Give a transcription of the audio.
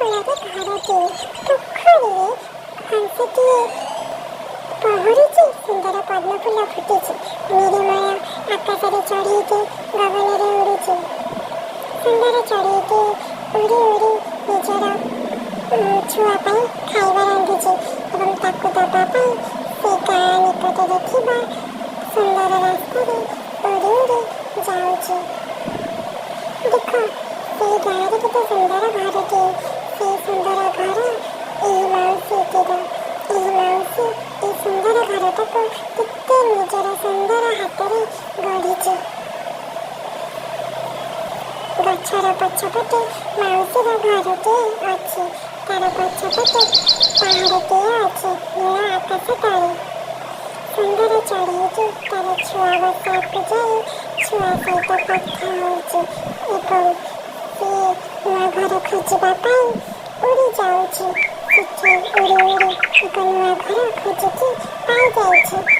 କୂଳରେ ଘରଟିଏ, ପୋଖରୀରେ ହଂସଟିଏ ପହଁରୁଛି, ସୁନ୍ଦର ପଦ୍ମଫୁଲ ଫୁଟିଛି, ନିର୍ମଳ ଆକାଶରେ ଚଢ଼େଇଟେ ଗଗନରେ ଉଡ଼ୁଛି। ସୁନ୍ଦର ଚଢ଼େଇଟେ ଉଡ଼ି ଉଡ଼ି ନିଜର ଛୁଆ ପାଇଁ ଖାଇବା ରାନ୍ଧୁଛି ଏବଂ ତାକୁ ଦେବା ପାଇଁ ସେ ଗାଁ ନିକଟରେ ଥିବା ସୁନ୍ଦର ରାସ୍ତାରେ ଉଡ଼ି ଉଡ଼ି ଯାଉଛି। ଦେଖ, ସେଇ ଗାଁରେ କେତେ ସୁନ୍ଦର ଘରଟିଏ। ସେଇ ସୁନ୍ଦର ଘର ଏହି ମାଉସୀଟିର। ଏହି ମାଉସୀ ଏହି ସୁନ୍ଦର ଘରଟାକୁ କେତେ ନିଜର ସୁନ୍ଦର ହାତରେ ଗଢ଼ିଛି। ଗଛର ପଛପଟେ ମାଉସୀର ଘରଟିଏ ଅଛି। ତାର ପଛପଟେ ପାହାଡ଼ଟିଏ ଅଛି ନୀଳ ଆକାଶ ତଳେ। ସୁନ୍ଦର ଚଢ଼େଇଟି ତାର ଛୁଆ ବସାକୁ ଯାଇ ଛୁଆ ସହିତ କଥା ହେଉଛି ଏବଂ ସେ ନୂଆ ଘର ଖୋଜିବା ପାଇଁ ଉଡ଼ି ଯାଉଛି। ସେଠି ଉଡ଼ି ଉଡ଼ି ଏକ ନୂଆ ଘର ଖୋଜିକି ପାଇଯାଇଛି।